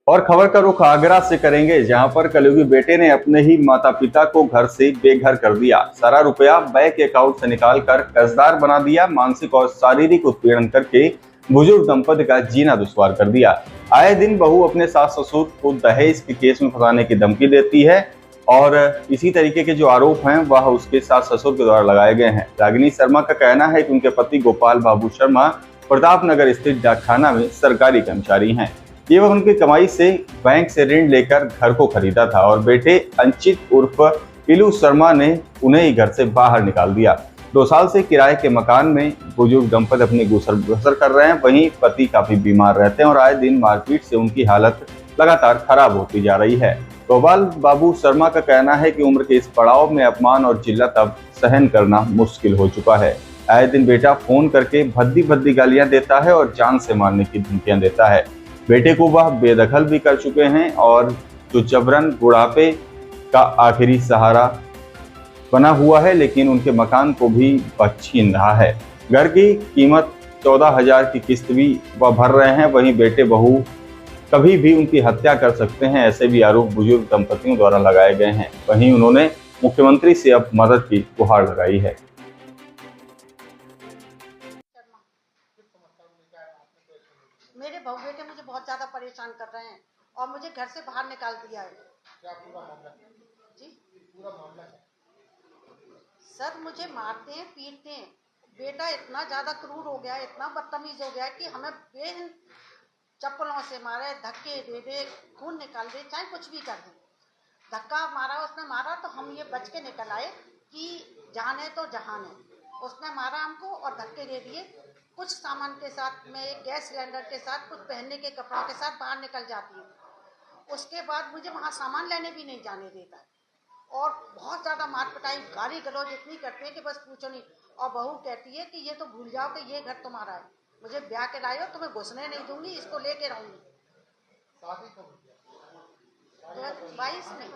और खबर का रुख आगरा से करेंगे, जहां पर कलयुगी बेटे ने अपने ही माता पिता को घर से बेघर कर दिया। सारा रुपया बैंक अकाउंट से निकालकर कर्जदार बना दिया। मानसिक और शारीरिक उत्पीड़न करके बुजुर्ग दंपति का जीना दुश्वार कर दिया। आए दिन बहू अपने सास ससुर को दहेज के केस में फंसाने की धमकी देती है और इसी तरीके के जो आरोप हैं वह उसके सास ससुर के द्वारा लगाए गए हैं। रागिनी शर्मा का कहना है कि उनके पति गोपाल बाबू शर्मा प्रताप नगर स्थित डाकखाना में सरकारी कर्मचारी हैं। ये वह उनकी कमाई से बैंक से ऋण लेकर घर को खरीदा था और बेटे अंचित उर्फ इलू शर्मा ने उन्हें ही घर से बाहर निकाल दिया। 2 साल से किराए के मकान में बुजुर्ग दंपति अपनी गुजर बसर कर रहे हैं। वहीं पति काफी बीमार रहते हैं और आए दिन मारपीट से उनकी हालत लगातार खराब होती जा रही है। गोपाल बाबू शर्मा का कहना है कि उम्र के इस पड़ाव में अपमान और जिल्लत अब सहन करना मुश्किल हो चुका है। आए दिन बेटा फोन करके भद्दी भद्दी गालियां देता है और जान से मारने की धमकियां देता है। बेटे को वह बेदखल भी कर चुके हैं और जो जबरन बुढ़ापे का आखिरी सहारा बना हुआ है, लेकिन उनके मकान को भी छीन रहा है। घर की कीमत 14,000 की किस्त भी वह भर रहे हैं। वहीं बेटे बहू कभी भी उनकी हत्या कर सकते हैं, ऐसे भी आरोप बुजुर्ग दंपतियों द्वारा लगाए गए हैं। वहीं उन्होंने मुख्यमंत्री से अब मदद की गुहार लगाई है। मेरे बहू बेटे मुझे बहुत ज्यादा परेशान कर रहे हैं और मुझे घर से बाहर निकाल दिया है। क्या पूरा मामला जी पूरा मामला क्या? सर, मुझे मारते हैं, पीटते हैं। बेटा इतना ज्यादा क्रूर हो गया है, इतना बदतमीज हो गया है कि हमें बेहन चप्पलों से मारे, धक्के दे दे, खून निकाल दे, चाहे कुछ भी कर दे। धक्का मारा, उसने मारा तो हम ये बच के निकल आए कि जान है तो जहान है। उसने मारा हमको और धक्के दे दिए। कुछ सामान के साथ, मैं एक गैस सिलेंडर के साथ, कुछ पहनने के कपड़ों के साथ बाहर निकल जाती हूँ। उसके बाद मुझे वहाँ सामान लेने भी नहीं जाने देता है और बहुत ज़्यादा मार पिटाई, गाली गलौज इतनी करते हैं कि बस पूछो नहीं। और बहू कहती है कि ये तो भूल जाओ कि ये घर तुम्हारा है, मुझे ब्याह के लाए हो, तुम्हें घुसने नहीं दूंगी, इसको लेके रहूंगी। शादी कब हुई? 2022 में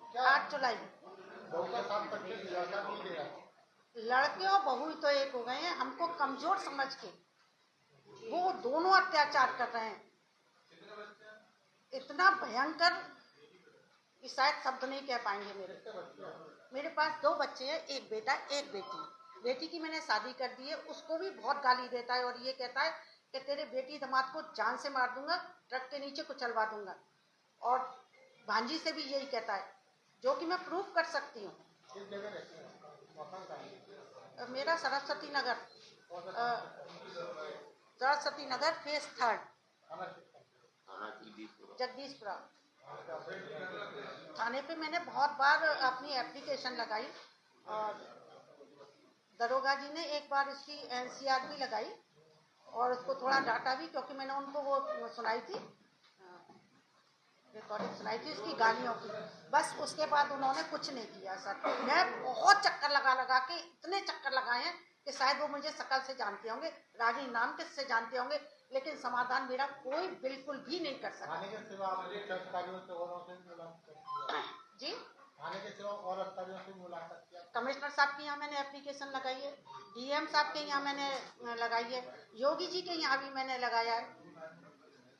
क्या 8 जुलाई। बहू का साथ बच्चे लड़का नहीं दे रहा? लड़के और बहू तो एक हो गए हैं। हमको कमजोर समझ के वो दोनों अत्याचार कर रहे हैं, इतना भयंकर कि शायद शब्द नहीं कह पाएंगे। मेरे पास 2 बच्चे हैं, एक बेटा एक बेटी। बेटी की मैंने शादी कर दी है। उसको भी बहुत गाली देता है और ये कहता है कि तेरे बेटी दामाद को जान से मार दूंगा, ट्रक के नीचे कुचलवा दूंगा। और भांजी से भी यही कहता है, जो कि मैं प्रूफ कर सकती हूँ। किस जगह रहते हैं? मकान कहाँ है? मेरा सरस्वती नगर, सरस्वती नगर फेज 3, जगदीशपुरा थाने पे। मैंने बहुत बार अपनी एप्लीकेशन लगाई और दरोगा जी ने एक बार इसकी एनसीआर भी लगाई और उसको थोड़ा डांटा भी, क्योंकि मैंने उनको वो सुनाई थी, रिकॉर्डिंग सुनाई थी उसकी गालियों की। बस उसके बाद उन्होंने कुछ नहीं किया सर। मैं बहुत चक्कर लगा लगा के, इतने चक्कर लगाए हैं कि शायद वो मुझे शकल से जानते होंगे, रागी नाम किससे जानते होंगे, लेकिन समाधान मेरा कोई बिल्कुल भी नहीं कर सका। थाने के सिवा आपने अधिकारियों से औरों से भी मुलाकात किया? जी, थाने के सिवा और अधिकारियों से भी मुलाकात किया? कमिश्नर साहब के यहाँ मैंने एप्लीकेशन लगाई है, डीएम साहब के यहाँ मैंने लगाई है, योगी जी के यहाँ भी मैंने लगाया है।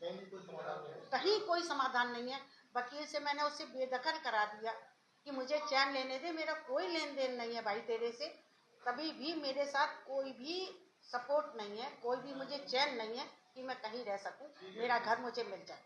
कहीं कोई समाधान नहीं है। वकील से मैंने उससे बेदखल करा दिया कि मुझे चैन लेने दे, मेरा कोई लेन देन नहीं है भाई तेरे से। कभी भी मेरे साथ कोई भी सपोर्ट नहीं है, कोई भी मुझे चैन नहीं है कि मैं कहीं रह सकूं, मेरा घर मुझे मिल जाए।